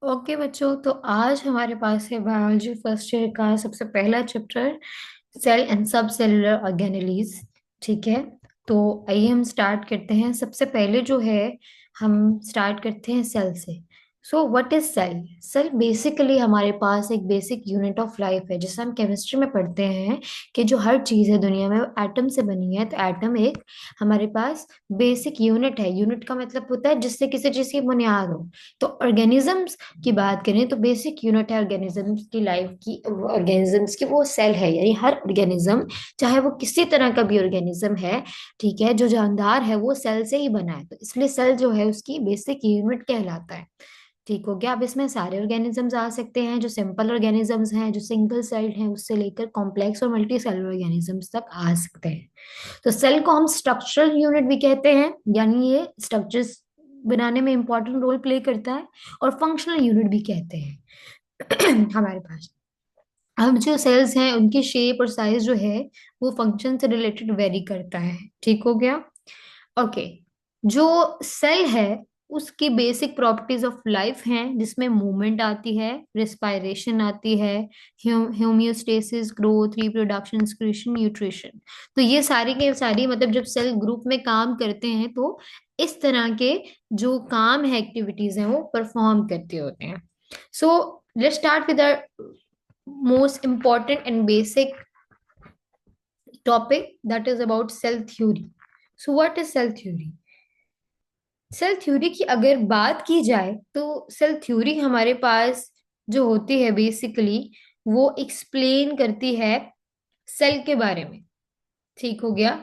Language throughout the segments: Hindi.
ओके बच्चों, तो आज हमारे पास है बायोलॉजी फर्स्ट ईयर का सबसे पहला चैप्टर, सेल एंड सब सेलुलर ऑर्गेनेलीज। ठीक है, तो आइए हम स्टार्ट करते हैं। सबसे पहले जो है, हम स्टार्ट करते हैं सेल से। So what is cell? Cell basically हमारे पास एक बेसिक यूनिट ऑफ लाइफ है, जैसे हम केमिस्ट्री में पढ़ते हैं कि जो हर चीज़ है दुनिया में वो एटम से बनी है। तो एटम एक हमारे पास बेसिक यूनिट है। यूनिट का मतलब होता है जिससे किसी चीज़ की बुनियाद हो। तो ऑर्गेनिजम्स की बात करें तो बेसिक यूनिट है ऑर्गेनिजम्स की लाइफ की, ऑर्गेनिजम्स की वो सेल है। यानी हर ऑर्गेनिज्म, चाहे वो किसी तरह का भी ऑर्गेनिज्म है, ठीक है, जो जानदार है वो सेल से ही बना है। तो इसलिए सेल जो है उसकी बेसिक यूनिट कहलाता है। ठीक हो गया। अब इसमें सारे ऑर्गेनिजम्स आ सकते हैं, जो सिंपल ऑर्गेनिजम्स हैं, जो सिंगल सेल्ड हैं, उससे लेकर कॉम्प्लेक्स और मल्टी सेलुलर ऑर्गेनिजम्स तक आ सकते हैं। तो सेल को हम स्ट्रक्चरल यूनिट भी कहते हैं, यानी ये स्ट्रक्चर्स बनाने में इंपॉर्टेंट रोल प्ले करता है। और फंक्शनल यूनिट भी कहते हैं हमारे पास। अब जो सेल्स हैं उनकी शेप और साइज जो है वो फंक्शन से रिलेटेड वेरी करता है। ठीक हो गया। ओके। जो सेल है उसकी बेसिक प्रॉपर्टीज ऑफ लाइफ हैं, जिसमें मूवमेंट आती है, रिस्पायरेशन आती है, homeostasis, growth, reproduction, excretion, nutrition. तो ये सारी के सारी मतलब जब सेल ग्रुप में काम करते हैं तो इस तरह के जो काम है, एक्टिविटीज हैं, वो परफॉर्म करते होते हैं। So let's start with the most important and basic topic, that is about cell theory. So what is cell theory? Cell theory की अगर बात की जाए तो सेल थ्योरी हमारे पास जो होती है बेसिकली वो एक्सप्लेन करती है सेल के बारे में। ठीक हो गया।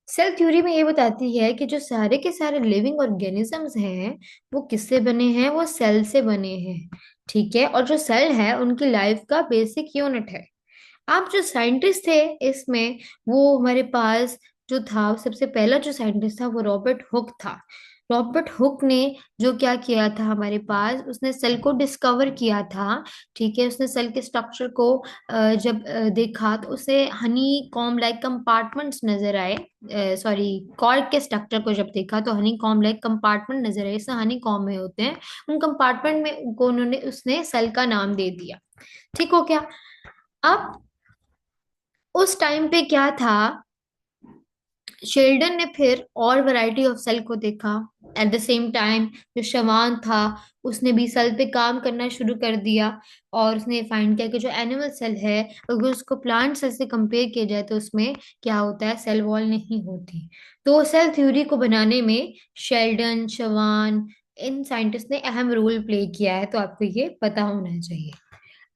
सेल थ्योरी में ये बताती है कि जो सारे के सारे लिविंग ऑर्गेनिजम्स हैं वो किससे बने हैं, वो सेल से बने हैं। ठीक है, और जो सेल है उनकी लाइफ का बेसिक यूनिट है। आप जो साइंटिस्ट थे इसमें, वो हमारे पास जो था, सबसे पहला जो साइंटिस्ट था वो रॉबर्ट हुक था। रॉबर्ट हुक ने जो क्या किया था हमारे पास, उसने सेल को डिस्कवर किया था। ठीक है, उसने सेल के स्ट्रक्चर को जब देखा तो उसे हनी कॉम लाइक कंपार्टमेंट्स नजर आए। सॉरी, कॉर्क के स्ट्रक्चर को जब देखा तो हनी कॉम लाइक कंपार्टमेंट नजर आए, इससे हनी कॉम में होते हैं। उन कंपार्टमेंट में को उन्होंने उसने सेल का नाम दे दिया। ठीक हो क्या। अब उस टाइम पे क्या था, शेल्डन ने फिर और वैरायटी ऑफ सेल को देखा। एट द सेम टाइम जो शवान था उसने भी सेल पे काम करना शुरू कर दिया। और उसने फाइंड किया कि जो एनिमल सेल है अगर उसको प्लांट सेल से कंपेयर किया जाए तो उसमें क्या होता है, सेल वॉल नहीं होती। तो सेल थ्योरी को बनाने में शेल्डन, शवान, इन साइंटिस्ट ने अहम रोल प्ले किया है, तो आपको ये पता होना चाहिए।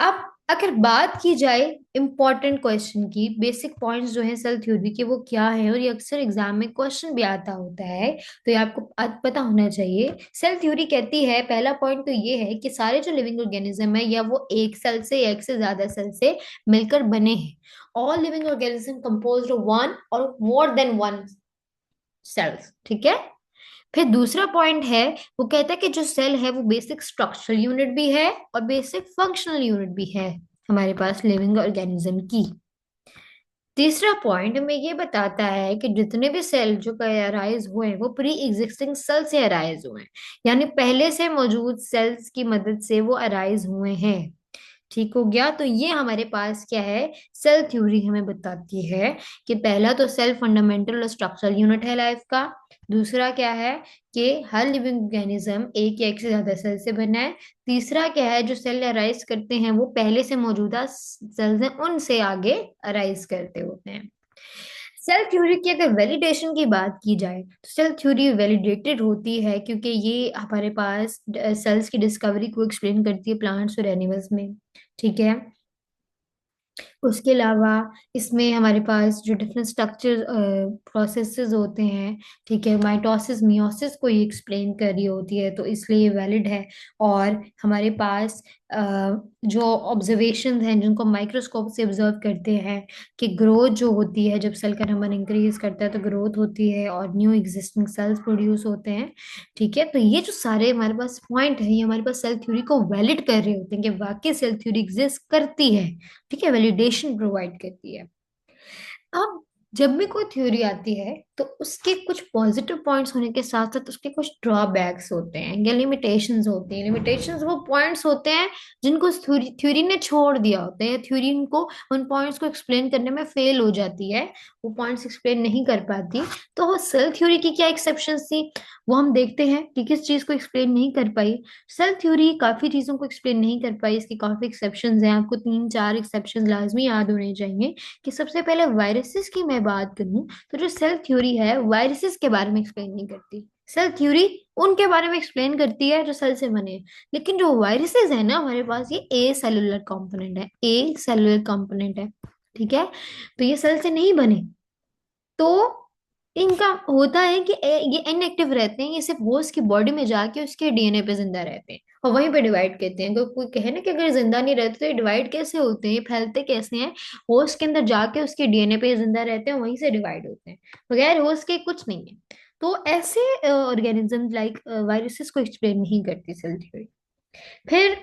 अब अगर बात की जाए इंपॉर्टेंट क्वेश्चन की, बेसिक पॉइंट्स जो है सेल थ्योरी के वो क्या है, और ये अक्सर एग्जाम में क्वेश्चन भी आता होता है, तो ये आपको पता होना चाहिए। सेल थ्योरी कहती है, पहला पॉइंट तो ये है कि सारे जो लिविंग ऑर्गेनिज्म है या वो एक सेल से या एक से ज्यादा सेल से मिलकर बने हैं। All living organism composed of one और मोर देन वन सेल्स। ठीक है। फिर दूसरा पॉइंट है, वो कहता है कि जो सेल है वो बेसिक स्ट्रक्चरल यूनिट भी है और बेसिक फंक्शनल यूनिट भी है हमारे पास लिविंग ऑर्गेनिज्म की। तीसरा पॉइंट हमें ये बताता है कि जितने भी सेल जो अराइज हुए हैं वो प्री एग्जिस्टिंग सेल से अराइज हुए हैं, यानी पहले से मौजूद सेल्स की मदद से वो अराइज हुए हैं। ठीक हो गया। तो ये हमारे पास क्या है, सेल थ्योरी हमें बताती है कि पहला तो सेल फंडामेंटल और स्ट्रक्चरल यूनिट है लाइफ का। दूसरा क्या है कि हर लिविंग ऑर्गेनिज्म एक या एक से ज्यादा सेल से बना है। तीसरा क्या है, जो सेल अराइज करते हैं वो पहले से मौजूदा सेल्स हैं उनसे आगे अराइज करते होते हैं। सेल थ्योरी की अगर वैलिडेशन की बात की जाए तो सेल थ्योरी वैलिडेटेड होती है क्योंकि ये हमारे पास सेल्स की डिस्कवरी को एक्सप्लेन करती है प्लांट्स और एनिमल्स में। ठीक है। उसके अलावा इसमें हमारे पास जो डिफरेंट स्ट्रक्चर प्रोसेसेस होते हैं, ठीक है, माइटोसिस मियोसिस को ये एक्सप्लेन कर रही होती है, तो इसलिए ये वैलिड है। और हमारे पास जो ऑब्जर्वेशन हैं जिनको माइक्रोस्कोप से ऑब्जर्व करते हैं कि ग्रोथ जो होती है, जब सेल का नंबर इंक्रीज करता है तो ग्रोथ होती है और न्यू एग्जिस्टिंग सेल्स प्रोड्यूस होते हैं। ठीक है, तो ये जो सारे हमारे पास पॉइंट है ये हमारे पास सेल थ्योरी को वैलिड कर रहे होते हैं कि वाकई सेल थ्योरी एग्जिस्ट करती है। ठीक है, वैलिडेशन प्रोवाइड करती है। अब जब भी कोई थ्योरी आती है तो उसके कुछ पॉजिटिव पॉइंट्स होने के साथ साथ उसके कुछ ड्रॉबैक्स होते हैं या लिमिटेशंस होती हैं। लिमिटेशंस वो पॉइंट्स होते हैं जिनको थ्योरी ने छोड़ दिया होता है, या थ्योरी उनको उन पॉइंट्स को एक्सप्लेन करने में फेल हो जाती है, वो पॉइंट्स एक्सप्लेन नहीं कर पाती। तो वो सेल थ्योरी की क्या एक्सेप्शंस थी, वो हम देखते हैं कि किस चीज को एक्सप्लेन नहीं कर पाई। सेल थ्योरी काफी चीजों को एक्सप्लेन नहीं कर पाई, इसकी काफी एक्सेप्शंस हैं, आपको तीन चार एक्सेप्शंस लाजमी याद होने चाहिए। कि सबसे पहले वायरसेस की मैं बात करूं, तो जो सेल थ्योरी है वायरसेस के बारे में एक्सप्लेन नहीं करती। सेल थ्योरी उनके बारे में एक्सप्लेन करती है जो सेल से बने हैं। लेकिन जो वायरसेस है ना हमारे पास, ये ए सेलुलर कंपोनेंट है, ए सेलुलर कंपोनेंट है, ठीक है। तो ये सेल से नहीं बने, तो इनका होता है कि ये इनएक्टिव रहते हैं, ये सिर्फ होस्ट की बॉडी में जाके उसके डीएनए पे जिंदा रहते हैं और वहीं पे डिवाइड करते हैं। कोई कहे ना कि अगर जिंदा नहीं रहते तो ये डिवाइड कैसे होते हैं, ये फैलते कैसे हैं। होस्ट के अंदर जाके उसके डीएनए पे जिंदा रहते हैं, वहीं से डिवाइड होते हैं, बगैर होस्ट के कुछ नहीं है। तो ऐसे ऑर्गेनिज्म लाइक वायरसेस को एक्सप्लेन नहीं करती सेल थ्योरी। फिर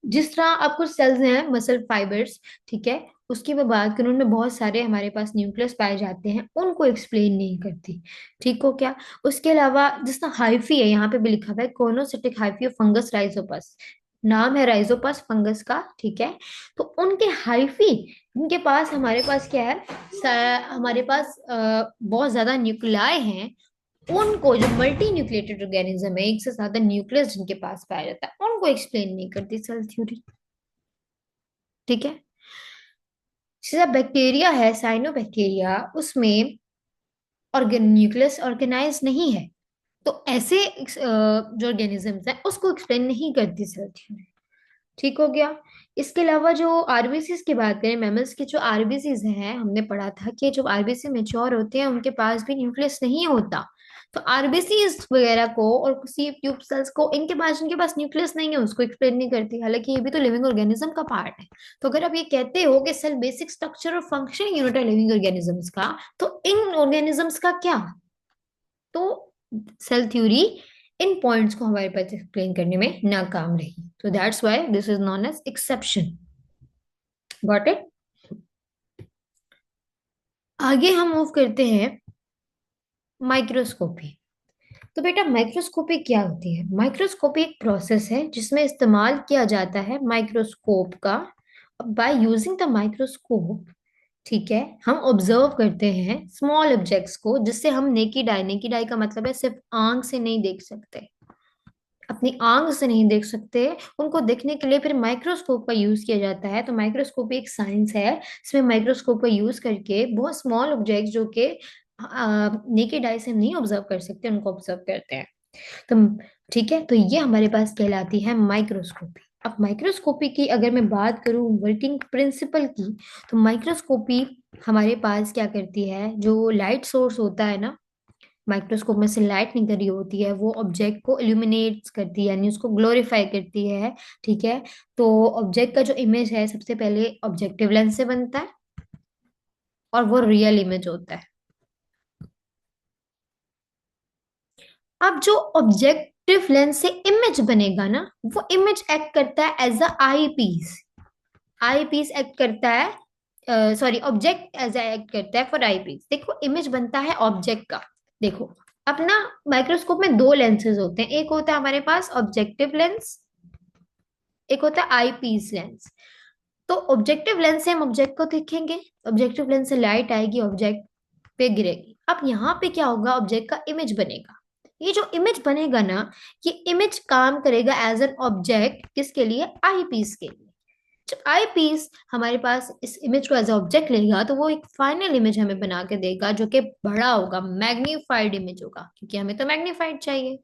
जिस तरह अब कुछ सेल्स हैं मसल फाइबर्स, ठीक है, उसकी मैं बात करूं, उनमें बहुत सारे हमारे पास न्यूक्लियस पाए जाते हैं, उनको एक्सप्लेन नहीं करती। ठीक हो क्या। उसके अलावा जिस तरह हाइफी है, यहाँ पे भी लिखा हुआ है कोनोसिटिक हाइफी ऑफ फंगस राइजोपस, नाम है राइजोपस फंगस का, ठीक है। तो उनके हाइफी, इनके पास हमारे पास क्या है, हमारे पास बहुत ज्यादा न्यूक्लियाई हैं। उनको जो मल्टी न्यूक्लिएटेड ऑर्गेनिज्म है, एक से ज्यादा न्यूक्लियस जिनके पास पाया जाता है, उनको एक्सप्लेन नहीं करती सेल थ्योरी, ठीक है। जैसे बैक्टीरिया है, साइनोबैक्टीरिया, उसमें न्यूक्लियस ऑर्गेनाइज नहीं है, तो ऐसे जो ऑर्गेनिजम्स हैं उसको एक्सप्लेन नहीं करती सेल थ्योरी। ठीक हो गया। इसके अलावा जो आरबीसीज की बात करें, मैमल्स के जो आरबीसीज हैं, हमने पढ़ा था कि जो आरबीसी मेच्योर होते हैं उनके पास भी न्यूक्लियस नहीं होता। तो आरबीसीज वगैरह को और सी ट्यूब सेल्स को, इनके पास न्यूक्लियस नहीं है, उसको एक्सप्लेन नहीं करती, हालांकि ये भी तो लिविंग ऑर्गेनिज्म का पार्ट है। तो अगर आप ये कहते हो कि सेल बेसिक स्ट्रक्चर और फंक्शन यूनिट है लिविंग ऑर्गेनिजम्स का, तो इन ऑर्गेनिजम्स का क्या। तो सेल थ्योरी इन पॉइंट्स को हमारे पास एक्सप्लेन करने में नाकाम रही, तो that's why this is known as exception. Got it. आगे हम मूव करते हैं माइक्रोस्कोपी। तो बेटा माइक्रोस्कोपी क्या होती है। माइक्रोस्कोपी एक प्रोसेस है जिसमें इस्तेमाल किया जाता है माइक्रोस्कोप का। बाय यूजिंग द माइक्रोस्कोप, ठीक है, हम ऑब्जर्व करते हैं स्मॉल ऑब्जेक्ट्स को, जिससे हम नेकेड आई, नेकेड आई का मतलब है सिर्फ आंख से नहीं देख सकते, अपनी आंख से नहीं देख सकते, उनको देखने के लिए फिर माइक्रोस्कोप का यूज किया जाता है। तो माइक्रोस्कोप एक साइंस है, इसमें माइक्रोस्कोप का यूज करके बहुत स्मॉल ऑब्जेक्ट जो कि नेकेड आई से नहीं ऑब्जर्व कर सकते, उनको ऑब्जर्व करते हैं। तो ठीक है, तो ये हमारे पास कहलाती है माइक्रोस्कोपी। अब माइक्रोस्कोपी की अगर मैं बात करूं वर्किंग प्रिंसिपल की, तो माइक्रोस्कोपी हमारे पास क्या करती है, जो लाइट सोर्स होता है ना, माइक्रोस्कोप में से लाइट निकल रही होती है, वो ऑब्जेक्ट को इल्यूमिनेट करती है, यानी उसको ग्लोरीफाई करती है, ठीक है। तो ऑब्जेक्ट का जो इमेज है सबसे पहले ऑब्जेक्टिव लेंस से बनता है, और वो रियल इमेज होता है। अब जो ऑब्जेक्टिव लेंस से इमेज बनेगा ना, वो इमेज एक्ट करता है as a eyepiece. Eyepiece act करता है, sorry, object as a act करता है फॉर आई पीस। देखो इमेज बनता है ऑब्जेक्ट का। देखो अपना माइक्रोस्कोप में दो लेंसेज होते हैं, एक होता है हमारे पास ऑब्जेक्टिव लेंस, एक होता है आई पीस लेंस। तो ऑब्जेक्टिव लेंस से हम ऑब्जेक्ट को देखेंगे, ऑब्जेक्टिव लेंस से लाइट आएगी, ऑब्जेक्ट पे गिरेगी। अब यहाँ पे क्या होगा, ऑब्जेक्ट का इमेज बनेगा। ये जो इमेज बनेगा ना, ये इमेज काम करेगा एज एन ऑब्जेक्ट, किसके लिए, आई पीस के लिए। जब आई पीस हमारे पास इस इमेज को एज ऑब्जेक्ट लेगा, तो वो एक फाइनल इमेज हमें बना के देगा, जो कि बड़ा होगा, मैग्नीफाइड इमेज होगा, क्योंकि हमें तो मैग्नीफाइड चाहिए।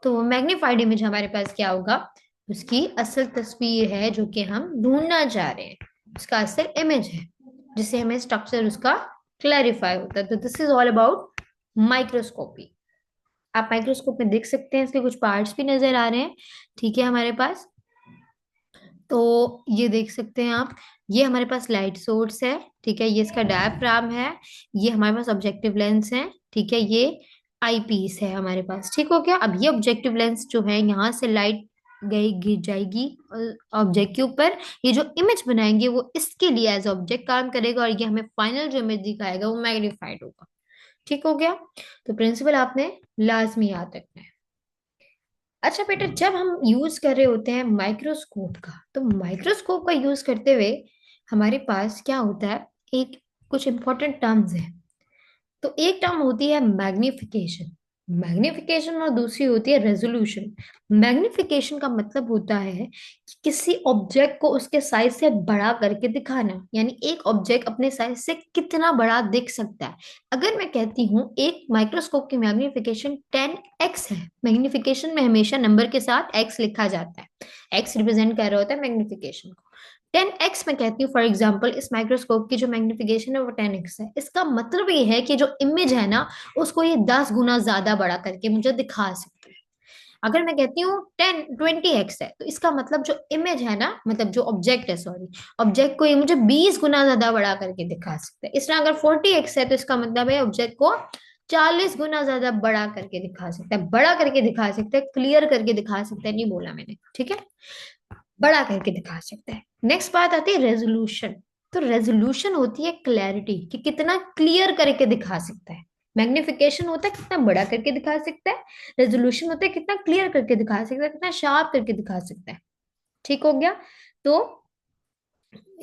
तो वो मैग्नीफाइड इमेज हमारे पास क्या होगा, उसकी असल तस्वीर है जो कि हम ढूंढना चाह रहे हैं, उसका असल इमेज है, जिससे हमें स्ट्रक्चर उसका क्लैरिफाई होता है। तो this is all about microscopy. आप माइक्रोस्कोप में देख सकते हैं, इसके कुछ पार्ट्स भी नजर आ रहे हैं, ठीक है हमारे पास। तो ये देख सकते हैं आप, ये हमारे पास लाइट सोर्स है, ठीक है, ये इसका डायाफ्राम है, ये हमारे पास ऑब्जेक्टिव लेंस है, ठीक है, ये आई पीस है हमारे पास। ठीक हो गया। अब ये ऑब्जेक्टिव लेंस जो है, यहाँ से लाइट गई गिर जाएगी ऑब्जेक्ट के ऊपर, ये जो इमेज बनाएंगे वो इसके लिए एज ऑब्जेक्ट काम करेगा, और ये हमें फाइनल जो इमेज दिखाएगा वो मैग्नीफाइड होगा। ठीक हो गया। तो प्रिंसिपल आपने लाजमी याद रखना है। अच्छा बेटा, जब हम यूज कर रहे होते हैं माइक्रोस्कोप का, तो माइक्रोस्कोप का यूज करते हुए हमारे पास क्या होता है, एक कुछ इंपॉर्टेंट टर्म्स है। तो एक टर्म होती है मैग्निफिकेशन, मैग्निफिकेशन, और दूसरी होती है रेजोल्यूशन। मैग्निफिकेशन का मतलब होता है कि किसी ऑब्जेक्ट को उसके साइज से बड़ा करके दिखाना, यानी एक ऑब्जेक्ट अपने साइज से कितना बड़ा दिख सकता है। अगर मैं कहती हूँ एक माइक्रोस्कोप की मैग्निफिकेशन 10x है, मैग्निफिकेशन में हमेशा नंबर के साथ x लिखा जाता है, x रिप्रेजेंट कर रहा होता है मैग्निफिकेशन को। 10x मैं कहती हूँ फॉर एग्जाम्पल, इस माइक्रोस्कोप की जो मैग्निफिकेशन है वो 10x है। इसका मतलब ये है कि जो इमेज है ना, उसको ये 10 गुना ज्यादा बड़ा करके मुझे दिखा सकते हैं। अगर मैं कहती हूँ 20x है, तो इसका मतलब जो इमेज है ना, मतलब जो ऑब्जेक्ट है, सॉरी, ऑब्जेक्ट को ये मुझे 20 गुना ज्यादा बड़ा करके दिखा सकते हैं। इस तरह अगर 40x है, तो इसका मतलब है ऑब्जेक्ट को 40 गुना ज्यादा बड़ा करके दिखा सकता है, बड़ा करके दिखा सकता है, क्लियर करके दिखा सकता है, नहीं बोला मैंने, ठीक है, बड़ा करके दिखा सकते हैं। नेक्स्ट बात आती है रेजोल्यूशन। तो रेजोल्यूशन होती है क्लैरिटी, कि कितना क्लियर करके दिखा सकता है। मैग्निफिकेशन होता है कितना बड़ा करके दिखा सकता है, रेजोल्यूशन होता है कितना क्लियर करके दिखा सकता है, कितना शार्प करके दिखा सकता है। ठीक हो गया। तो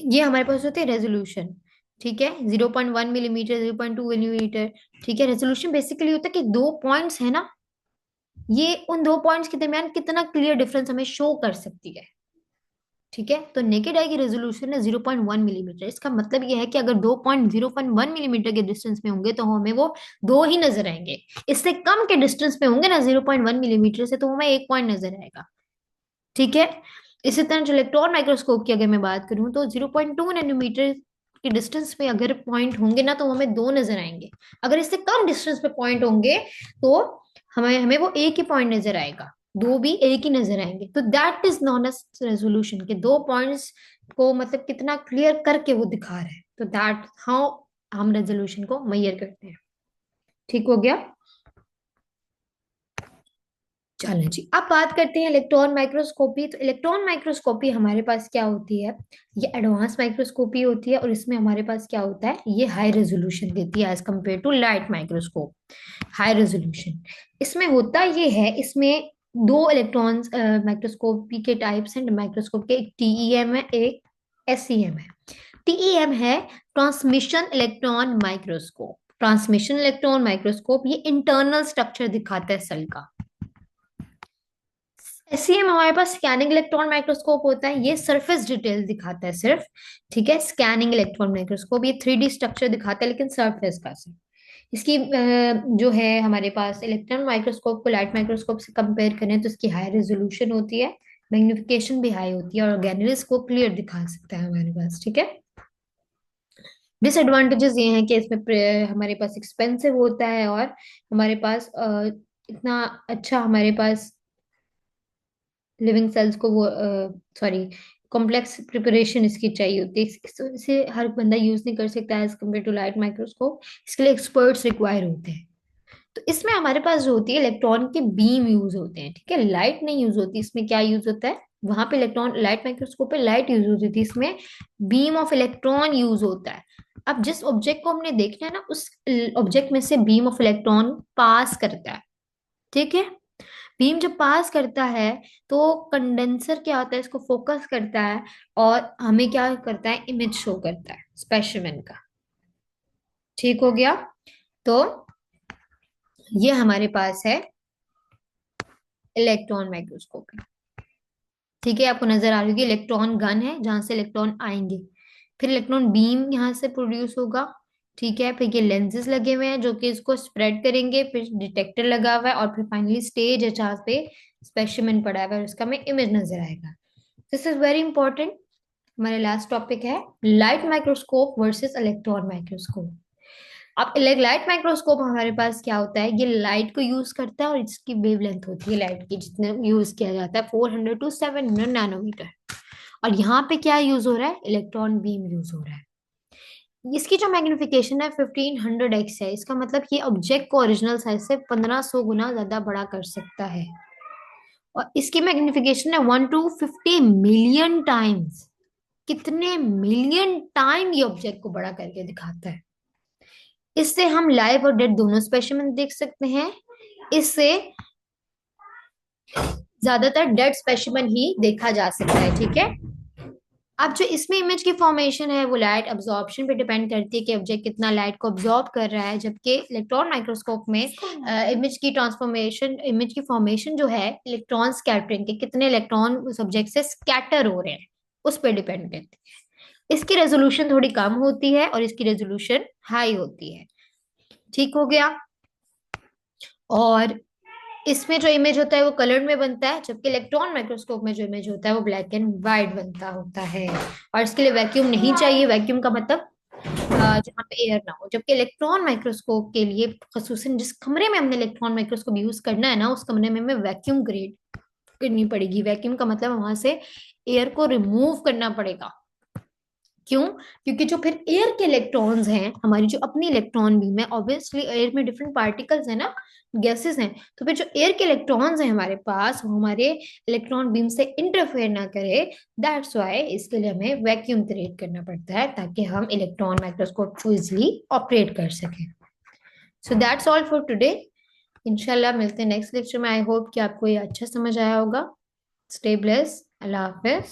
ये हमारे पास होती है रेजोल्यूशन, ठीक है, 0.1 मिलीमीटर, 0.2 मिलीमीटर। ठीक है, रेजोल्यूशन बेसिकली होता है कि दो पॉइंट्स है ना, ये उन दो पॉइंट्स के दरमियान कितना क्लियर डिफरेंस हमें शो कर सकती है। ठीक है, तो नेकेड आई की रेजोल्यूशन है 0.1 मिलीमीटर। इसका मतलब ये है कि अगर दो पॉइंट 0.1 मिलीमीटर के डिस्टेंस में होंगे तो हमें वो दो ही नजर आएंगे। इससे कम के डिस्टेंस पे होंगे ना 0.1 मिलीमीटर से, तो हमें एक पॉइंट नजर आएगा। ठीक है, इसी तरह जो इलेक्ट्रॉन माइक्रोस्कोप की अगर मैं बात करूं, तो 0.2 नैनोमीटर के डिस्टेंस पे अगर पॉइंट होंगे ना, तो हमें दो नजर आएंगे। अगर इससे कम डिस्टेंस पे पॉइंट होंगे, तो हमें हमें वो एक ही पॉइंट नजर आएगा, दो भी एक ही नजर आएंगे। तो that is known as resolution, के दो पॉइंट्स को मतलब कितना क्लियर करके वो दिखा रहा है। तो दैट हाउ हम रेजोल्यूशन को मेजर करते हैं। ठीक हो गया। चलो जी, अब बात करते हैं इलेक्ट्रॉन माइक्रोस्कोपी। तो इलेक्ट्रॉन माइक्रोस्कोपी हमारे पास क्या होती है, ये एडवांस माइक्रोस्कोपी होती है, और इसमें हमारे पास क्या होता है, ये हाई रेजोल्यूशन देती है as compare to light microscope. High resolution इसमें होता ये है, इसमें दो इलेक्ट्रॉन्स माइक्रोस्कोपी के टाइप्स हैं माइक्रोस्कोप के, एक टीईएम है, एक एसईएम है। टीईएम है transmission electron microscope. Transmission electron microscope ये इंटरनल स्ट्रक्चर दिखाता है सेल का। एसईएम हमारे पास स्कैनिंग इलेक्ट्रॉन माइक्रोस्कोप होता है, ये सरफेस डिटेल दिखाता है सिर्फ। ठीक है, स्कैनिंग इलेक्ट्रॉन माइक्रोस्कोप ये 3D स्ट्रक्चर दिखाता है, लेकिन सरफेस का सिर्फ। इसकी जो है हमारे पास इलेक्ट्रॉन माइक्रोस्कोप को लाइट माइक्रोस्कोप से कंपेयर करें, तो इसकी हाई रेजोल्यूशन होती है, मैग्निफिकेशन भी हाई होती है, और ऑर्गेनेल्स को क्लियर दिखा सकता है हमारे पास। ठीक है, डिसएडवांटेजेस ये हैं कि इसमें हमारे पास एक्सपेंसिव होता है, और हमारे पास इतना अच्छा हमारे पास लिविंग सेल्स को वो सॉरी कॉम्प्लेक्स प्रिपरेशन इसकी चाहिए होती है। इसे हर बंदा यूज नहीं कर सकता as compare to light microscope, इसके लिए एक्सपर्ट्स रिक्वायर होते हैं। तो इसमें हमारे पास जो होती है इलेक्ट्रॉन के बीम यूज होते हैं। ठीक है, लाइट नहीं यूज होती, इसमें क्या यूज होता है, वहां पे इलेक्ट्रॉन, लाइट माइक्रोस्कोप पे लाइट यूज होती थी, इसमें बीम ऑफ इलेक्ट्रॉन यूज होता है। अब जिस ऑब्जेक्ट को हमने देखना है ना, उस ऑब्जेक्ट में से बीम ऑफ इलेक्ट्रॉन पास करता है। ठीक है, बीम जब पास करता है, तो कंडेंसर क्या होता है, इसको फोकस करता है, और हमें क्या करता है, इमेज शो करता है स्पेसिमेन का। ठीक हो गया। तो ये हमारे पास है इलेक्ट्रॉन माइक्रोस्कोपी। ठीक है, आपको नजर आ रही होगी इलेक्ट्रॉन गन है जहां से इलेक्ट्रॉन आएंगे, फिर इलेक्ट्रॉन बीम यहाँ से प्रोड्यूस होगा। ठीक है, फिर ये लेंसेज लगे हुए हैं जो कि इसको स्प्रेड करेंगे, फिर डिटेक्टर लगा हुआ है, और फिर फाइनली स्टेज है जहाँ पे स्पेसिमेन पड़ा हुआ है, उसका हमें इमेज नजर आएगा। This is very important. हमारे लास्ट टॉपिक है light microscope versus electron microscope. अब लाइट माइक्रोस्कोप हमारे पास क्या होता है, ये लाइट को यूज करता है, और इसकी वेवलेंथ होती है लाइट की, जितने यूज किया जाता है 400 to 700 नैनोमीटर। और यहाँ पे क्या यूज हो रहा है, इलेक्ट्रॉन बीम यूज हो रहा है। इसकी जो मैग्निफिकेशन है 1500x है। इसका मतलब ये ऑब्जेक्ट को ओरिजिनल साइज से 1500 गुना ज्यादा बड़ा कर सकता है। और इसकी मैग्निफिकेशन है 1 to 50 मिलियन टाइम्स। कितने मिलियन टाइम ये ऑब्जेक्ट को बड़ा करके दिखाता है। इससे हम लाइव और डेड दोनों स्पेसिमेन देख सकते हैं। इससे ज्यादातर डेड स्पेसिमेन ही देखा जा सकता है, ठीक है। अब जो इसमें इमेज की फॉर्मेशन है वो लाइट अब्जॉर्प्शन पे डिपेंड करती है कि ऑब्जेक्ट कितना लाइट को अब्जॉर्ब कर रहा है, जबकि इलेक्ट्रॉन माइक्रोस्कोप में इमेज की फॉर्मेशन जो है इलेक्ट्रॉन स्कैटरिंग के कितने इलेक्ट्रॉन उस ऑब्जेक्ट से स्कैटर हो रहे हैं उस पर डिपेंड करती है। इसकी रेजोल्यूशन थोड़ी कम होती है और इसकी रेजोल्यूशन हाई होती है। ठीक हो गया। और इसमें जो इमेज होता है वो कलर्ड में बनता है, जबकि इलेक्ट्रॉन माइक्रोस्कोप में जो इमेज होता है वो ब्लैक एंड व्हाइट बनता होता है। और इसके लिए वैक्यूम नहीं चाहिए। वैक्यूम का मतलब जहाँ पे एयर ना हो। जबकि इलेक्ट्रॉन माइक्रोस्कोप के लिए खसूसन जिस कमरे में हमने इलेक्ट्रॉन माइक्रोस्कोप यूज करना है ना, उस कमरे में हमें वैक्यूम क्रिएट करनी पड़ेगी। वैक्यूम का मतलब वहां से एयर को रिमूव करना पड़ेगा। क्यों? क्योंकि जो फिर एयर के इलेक्ट्रॉन्स हैं, हमारी जो अपनी इलेक्ट्रॉन बीम है, ऑब्वियसली एयर में डिफरेंट पार्टिकल्स है ना, गैसेस हैं। तो फिर जो एयर के इलेक्ट्रॉन्स हैं हमारे पास, वो हमारे इलेक्ट्रॉन बीम से इंटरफेयर ना करे। दैट्स वाई इसके लिए हमें वैक्यूम क्रिएट करना पड़ता है, ताकि हम इलेक्ट्रॉन माइक्रोस्कोप को इजिली ऑपरेट कर सकें। So that's all for today. इंशाल्लाह मिलते हैं नेक्स्ट लेक्चर में। आई होप कि आपको ये अच्छा समझ आया होगा। Stay bless. अल्लाह हाफिज।